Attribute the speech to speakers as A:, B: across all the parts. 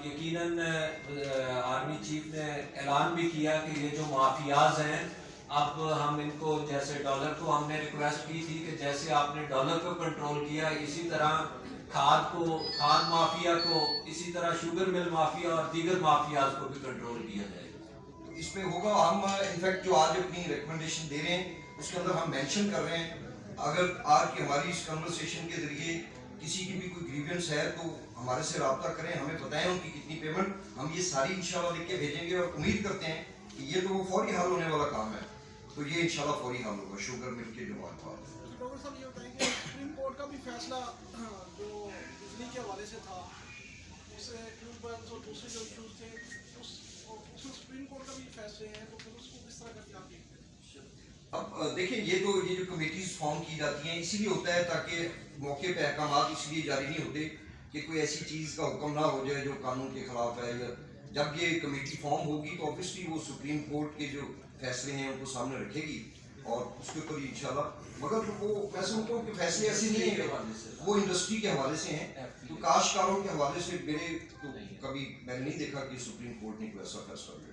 A: یقیناً army chief نے اعلان بھی کیا کہ یہ جو مافیاز ہیں اب ہم ان کو جیسے ڈالر کو ہم نے ریکویسٹ کی تھی کہ جیسے آپ نے ڈالر کو کنٹرول کیا اسی طرح کھاد مافیا کو، اسی طرح شوگر مل مافیا اور دیگر مافیاز کو بھی کنٹرول کیا جائے گا۔
B: اس میں ہوگا، ہم انفیکٹ جو آج اپنی ریکمنڈیشن دے رہے ہیں اس کے اندر ہم مینشن کر رہے ہیں اگر آج کی ہماری اس کنورسیشن کے ذریعے کسی کی بھی کوئی گریوینس ہے تو ہمارے سے رابطہ کریں، ہمیں بتائیں ان کی کتنی پیمنٹ، ہم یہ ساری انشاءاللہ لکھ کے بھیجیں گے اور امید کرتے ہیں کہ یہ تو وہ فوری حل ہونے والا کام ہے، تو یہ انشاءاللہ فوری حل ہوگا شوگر مل کے جو معاملات۔
C: ڈاکٹر صاحب یہ بتائیں کہ سپریم کورٹ کا بھی فیصلہ جو بجلی کے حوالے سے تھا، اس سے فیول بینس اور دوسرے جو ایشوز تھے اس میں سپریم کورٹ کا بھی فیصلے ہیں، تو پھر اس کو کس طرح کر کے آپ دیکھتے ہیں؟
B: اب دیکھیں یہ جو کمیٹیز فارم کی جاتی ہیں اسی لیے ہوتا ہے تاکہ موقع پہ احکامات اس لیے جاری نہیں ہوتے کہ کوئی ایسی چیز کا حکم نہ ہو جائے جو قانون کے خلاف ہے، یا جب یہ کمیٹی فارم ہوگی تو آبویسلی وہ سپریم کورٹ کے جو فیصلے ہیں ان کو سامنے رکھے گی اور اس کے اوپر انشاءاللہ، مگر وہ میں سمجھتا ہوں کہ فیصلے ایسے نہیں ہیں، وہ انڈسٹری کے حوالے سے ہیں، تو کاشتکاروں کے حوالے سے میرے تو کبھی میں نے نہیں دیکھا کہ سپریم کورٹ نے کوئی ایسا فیصلہ لیا۔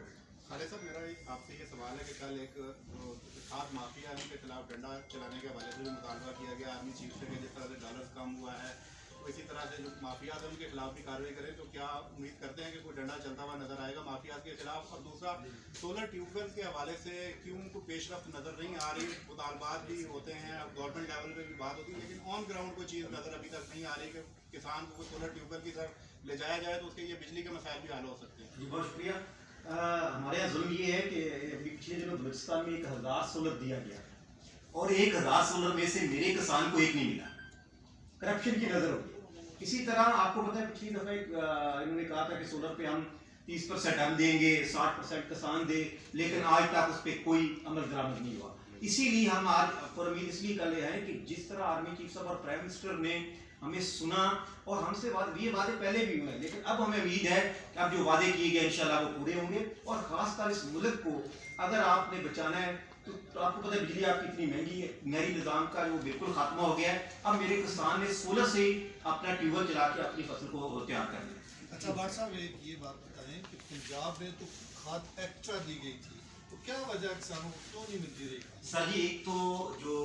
D: خالد صاحب میرا آپ سے یہ سوال ہے کہ کل ایک جو کھاد مافیا ہے ان کے خلاف ڈنڈا چلانے کے حوالے سے بھی مطالبہ کیا گیا آرمی چیف سے کہ جس طرح سے ڈالرز کم ہوا ہے تو اسی طرح سے جو مافیاز ہیں ان کے خلاف بھی کارروائی کریں، تو کیا امید کرتے ہیں کہ کوئی ڈنڈا چلتا ہوا نظر آئے گا مافیاز کے خلاف؟ اور دوسرا سولر ٹیوب ویل کے حوالے سے کیوں ان کو پیش رفت نظر نہیں آ رہی؟ مطالبات بھی ہوتے ہیں، اب گورنمنٹ لیول پہ بھی بات ہوتی ہے لیکن آن گراؤنڈ کوئی چیز نظر ابھی تک نہیں آ رہی کہ کسان کو سولر ٹیوب ویل کی طرف لے جایا جائے تو اس کے یہ بجلی کے مسائل بھی حل ہو سکتے ہیں۔
E: جی بہت شکریہ۔ ہمارے یہاں ظلم یہ ہے کہ ابھی پچھلے دنوں بلوچستان میں 1000 سولر دیا گیا اور 1000 سولر میں سے میرے کسان کو ایک نہیں ملا، کرپشن کی نظر ہوگی۔ اسی طرح آپ کو پتہ ہے پچھلی دفعہ انہوں نے کہا تھا کہ سولر پہ ہم 30% ہم دیں گے، 60% کسان دے، لیکن آج تک اس پہ کوئی عمل درآمد نہیں ہوا۔ اسی لیے ہم آج پر امید اس لیے کر رہے ہیں کہ جس طرح آرمی چیف صاحب اور پرائم منسٹر نے ہمیں سنا اور ہم سے یہ وعدے پہلے بھی ہوئے، لیکن اب ہمیں امید ہے کہ اب جو وعدے کیے گئے انشاءاللہ وہ پورے ہوں گے، اور خاص طور اس ملک کو اگر آپ نے بچانا ہے تو آپ کو پتہ ہے بجلی آپ کی اتنی مہنگی ہے، نہری نظام کا جو بالکل خاتمہ ہو گیا ہے، اب میرے کسان نے سولر سے ہی اپنا ٹیوب ویل چلا کے اپنی فصل کو تیار کر لیا۔
F: اچھا بھٹ صاحب ایک یہ بات بتائیں کہ پنجاب میں تو کھاد ایکسٹرا دی گئی تھی، تو کیا وجہ کسانوں کو کیوں نہیں ملتی رہی؟
E: سر جی ایک تو جو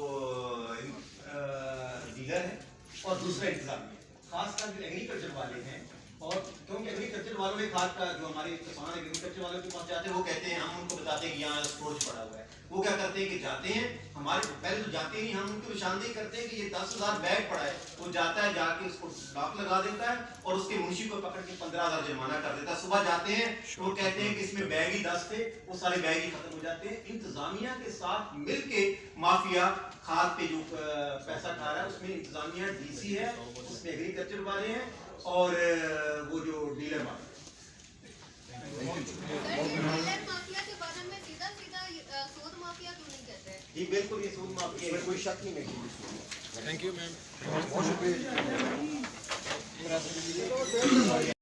E: ڈیلر ہے اور دوسرا انتظامیہ، خاص کر جو ایگریکلچر والے ہیں، اور کیونکہ ایگریکلچر والوں نے کھاد کا جو ہمارے کسان ایگریکلچر والوں کے پاس جاتے ہیں وہ کہتے ہیں، ہم ان کو بتاتے ہیں کہ یہاں اسٹورج پڑا ہوا ہے، وہ کیا کرتے ہیں کہ جاتے ہیں ہمارے پہلے تو جاتے نہیں، ہم ان کو نشاندہی کرتے ہیں کہ یہ 10,000 بیگ پڑا ہے، وہ جاتا ہے جا کے اس کو لاک لگا دیتا ہے اور اس کے منشی کو پکڑ کے 15,000 جرمانہ کر دیتا ہے۔ صبح جاتے ہیں وہ کہتے ہیں کہ اس میں بیگ ہی 10 تھے، وہ سارے بیگ ہی ختم ہو جاتے ہیں۔ انتظامیہ کے ساتھ مل کے مافیا کھاد پہ جو پیسہ کھا رہا ہے اس میں انتظامیہ ڈی سی ہے، اس میں ایگریکلچر والے ہیں اور وہ جو ڈیلر والے ہیں۔ جی بالکل یہ سود مافیا ہے،
B: کوئی شک نہیں ہے۔
C: Thank you ma'am.
B: بہت شکریہ۔